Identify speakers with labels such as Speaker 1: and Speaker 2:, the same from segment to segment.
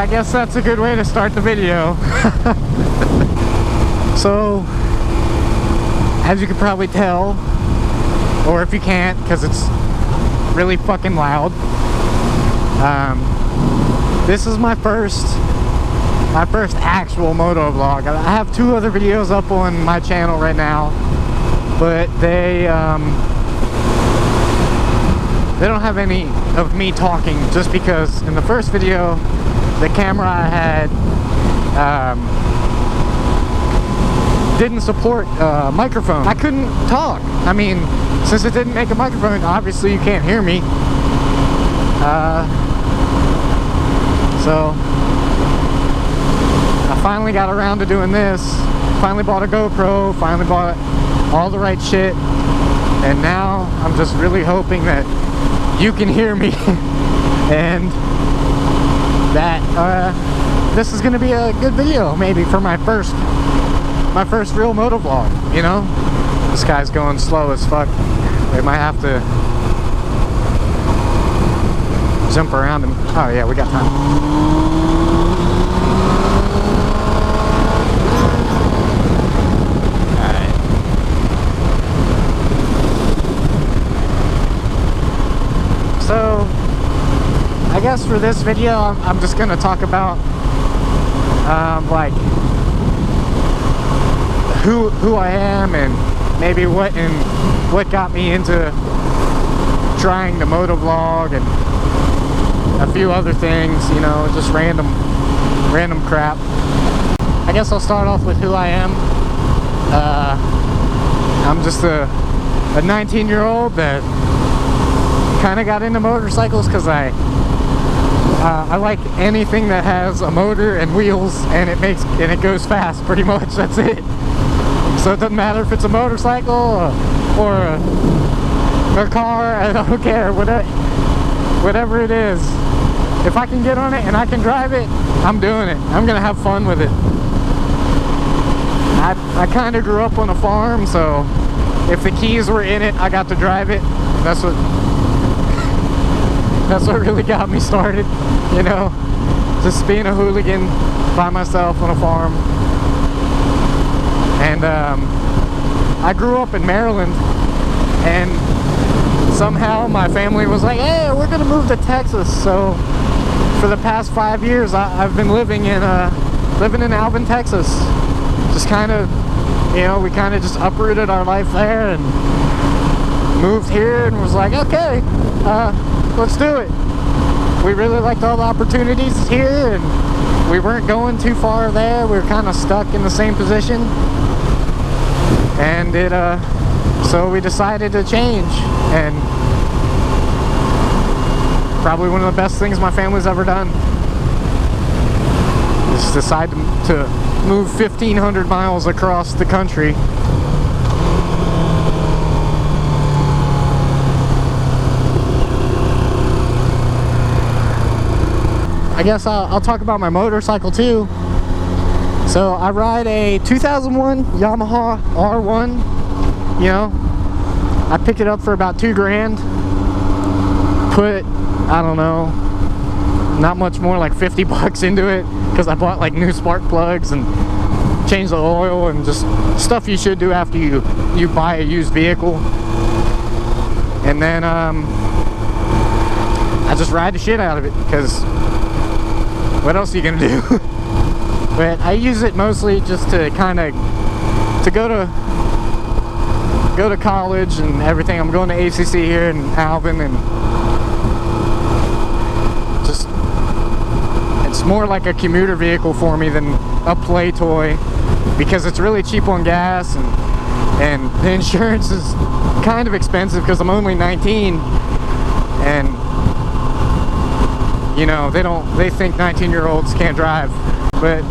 Speaker 1: I guess that's a good way to start the video. So, as you can probably tell, or if you can't, because it's really fucking loud, this is my first actual moto vlog. I have 2 other videos up on my channel right now, but they don't have any of me talking, just because in the first video the camera I had didn't support microphone. I couldn't talk. I mean, since it didn't make a microphone, obviously you can't hear me. So I finally got around to doing this. Finally bought a GoPro, finally bought all the right shit, and now I'm just really hoping that you can hear me and that this is gonna be a good video, maybe for my first real moto vlog, you know? This guy's going slow as fuck. We might have to jump around him. Oh yeah, we got time. Alright. So, I guess for this video, I'm just gonna talk about like who I am, and maybe what got me into trying the moto vlog, and a few other things, you know, just random crap. I guess I'll start off with who I am. I'm just a 19-year-old that kind of got into motorcycles because I like anything that has a motor and wheels, and it goes fast, pretty much. That's it. So it doesn't matter if it's a motorcycle or a car. I don't care, whatever it is. If I can get on it and I can drive it, I'm doing it. I'm gonna have fun with it. I kind of grew up on a farm, so if the keys were in it, I got to drive it. That's what really got me started, you know, just being a hooligan by myself on a farm. And I grew up in Maryland, and somehow my family was like, hey, we're gonna move to Texas. So for the past 5 years, I've been living in Alvin, Texas. Just kind of, you know, we kind of just uprooted our life there and moved here, and was like, okay, let's do it. We really liked all the opportunities here, and we weren't going too far there. We were kind of stuck in the same position, and so we decided to change. And probably one of the best things my family's ever done is decide to move 1,500 miles across the country. I guess I'll talk about my motorcycle too. So I ride a 2001 Yamaha R1. You know, I picked it up for about $2,000. Put, I don't know, not much more, like 50 bucks into it, because I bought like new spark plugs and changed the oil and just stuff you should do after you buy a used vehicle. And then I just ride the shit out of it, because what else are you gonna do? But I use it mostly just to kind of go to college and everything. I'm going to ACC here in Alvin, and just it's more like a commuter vehicle for me than a play toy, because it's really cheap on gas, and the insurance is kind of expensive because I'm only 19, and you know, they think 19-year-olds can't drive. But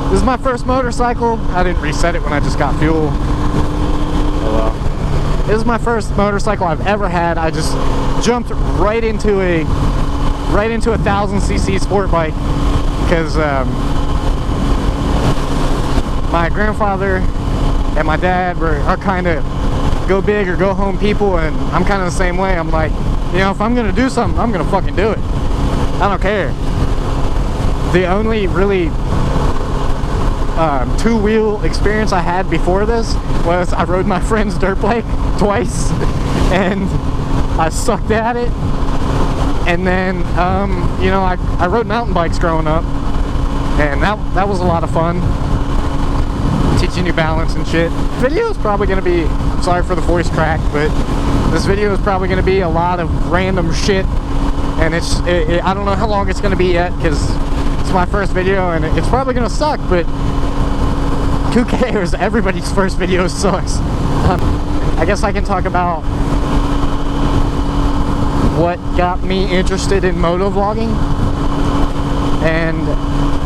Speaker 1: this is my first motorcycle. I didn't reset it when I just got fuel. Oh well. This is my first motorcycle I've ever had. I just jumped right into a 1,000cc sport bike, because my grandfather and my dad are kind of go big or go home people, and I'm kind of the same way. I'm like, you know, if I'm gonna do something, I'm gonna fucking do it. I don't care. the only really two-wheel experience I had before this was I rode my friend's dirt bike twice and I sucked at it. And then you know, I rode mountain bikes growing up, and that was a lot of fun, teaching you balance and shit. Video is probably gonna be, I'm sorry for the voice crack, but this video is probably gonna be a lot of random shit, and I don't know how long it's gonna be yet, because it's my first video and it's probably gonna suck, but who cares? Everybody's first video sucks. I guess I can talk about what got me interested in motovlogging, and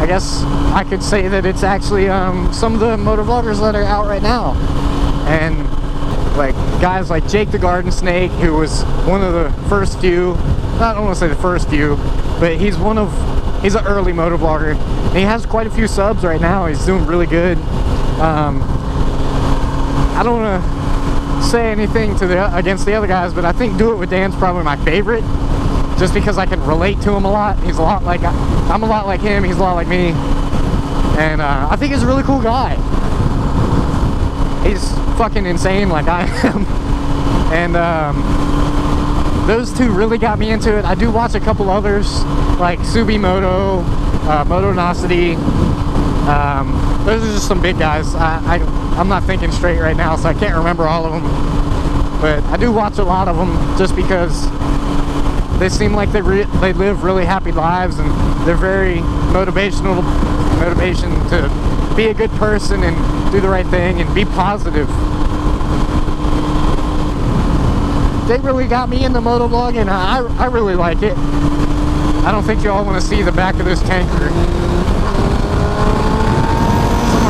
Speaker 1: I guess I could say that it's actually some of the motovloggers that are out right now, and like guys like Jake the Garden Snake, who was one of the first few, I don't want to say the first few, but he's an early motovlogger, and he has quite a few subs right now. He's doing really good. I don't want to say anything against the other guys, but I think Do It With Dan's probably my favorite, just because I can relate to him a lot. He's a lot like, I'm a lot like him, he's a lot like me, and I think he's a really cool guy. He's fucking insane like I am, and those two really got me into it. I do watch a couple others like Subimoto, Motonosity. Those are just some big guys. I'm not thinking straight right now, so I can't remember all of them, but I do watch a lot of them just because they seem like they live really happy lives, and they're very motivation to be a good person and do the right thing and be positive. They really got me into motovlogging. I really like it. I don't think you all want to see the back of this tanker.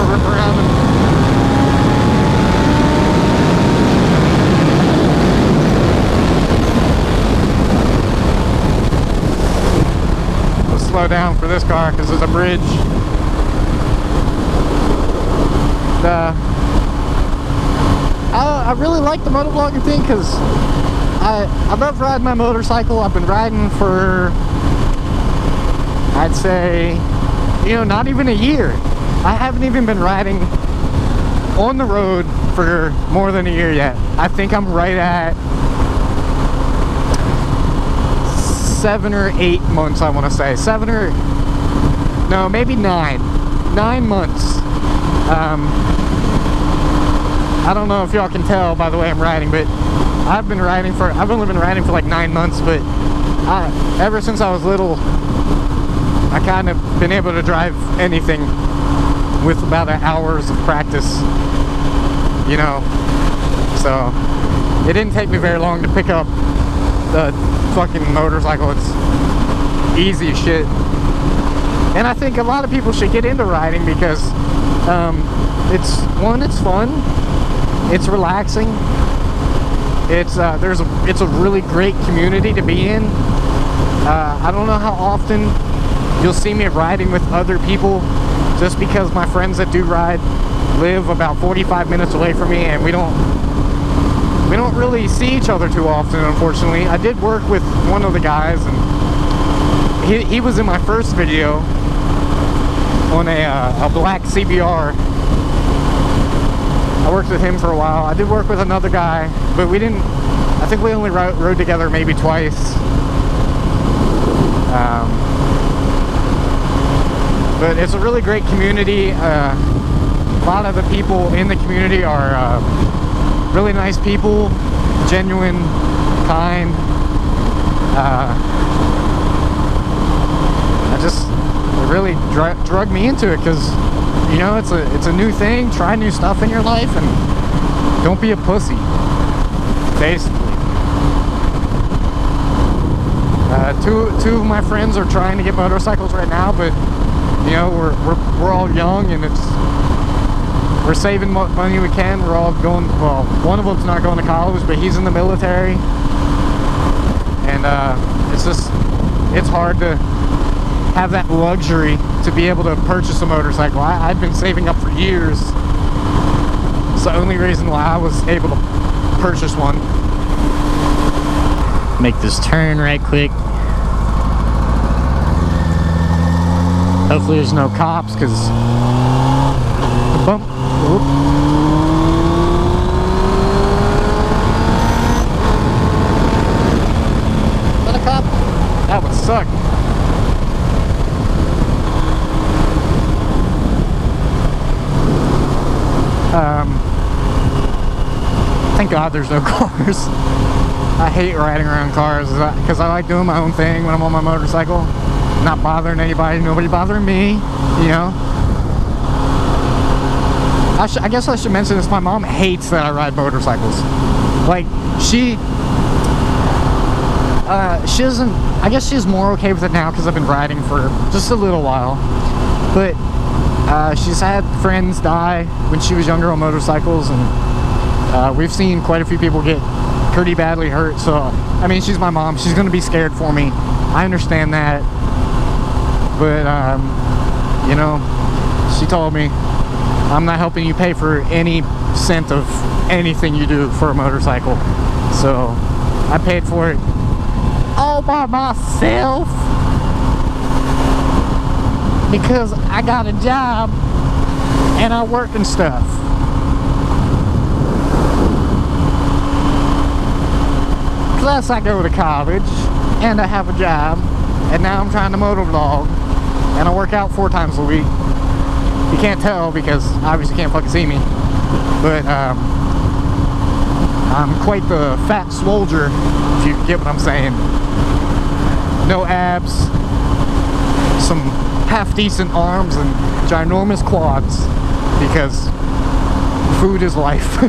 Speaker 1: Rip around and we'll slow down for this car because there's a bridge. I really like the motovlogging thing because I love riding my motorcycle. I've been riding for, I'd say, you know, not even a year. I haven't even been riding on the road for more than a year yet. I think I'm right at 7 or 8 months, I want to say. No, maybe 9 months. I don't know if y'all can tell by the way I'm riding, but I've only been riding for like 9 months, but ever since I was little, I kind of been able to drive anything with about an hour's of practice, you know. So it didn't take me very long to pick up the fucking motorcycle. It's easy as shit, and I think a lot of people should get into riding because it's fun, it's relaxing, it's a really great community to be in. I don't know how often you'll see me riding with other people, just because my friends that do ride live about 45 minutes away from me, and we don't really see each other too often, unfortunately. I did work with one of the guys, and he was in my first video on a black CBR. I worked with him for a while. I did work with another guy, but I think we only rode together maybe twice. But it's a really great community. A lot of the people in the community are really nice people, genuine, kind. It really drug me into it because, you know, it's a new thing. Try new stuff in your life and don't be a pussy, basically. Two of my friends are trying to get motorcycles right now, but you know, we're all young, and we're saving what money we can. We're all going, well, one of them's not going to college, but he's in the military, and it's hard to have that luxury to be able to purchase a motorcycle. I've been saving up for years. It's the only reason why I was able to purchase one. Make this turn right quick. Hopefully there's no cops, because the bump. Whoop. Is that a cop? That would suck. Thank God there's no cars. I hate riding around cars because I like doing my own thing when I'm on my motorcycle. Not bothering anybody, nobody bothering me, you know. I guess I should mention this. My mom hates that I ride motorcycles. Like, she doesn't, I guess she's more okay with it now because I've been riding for just a little while. But she's had friends die when she was younger on motorcycles, and we've seen quite a few people get pretty badly hurt. So, I mean, she's my mom. She's going to be scared for me. I understand that. But, you know, she told me, I'm not helping you pay for any cent of anything you do for a motorcycle. So, I paid for it all by myself because I got a job and I work and stuff. Plus, I go to college and I have a job, and now I'm trying to motovlog, and I work out 4 times a week. You can't tell because obviously you can't fucking see me, but I'm quite the fat swoldier, if you get what I'm saying. No abs, some half-decent arms, and ginormous quads, because food is life.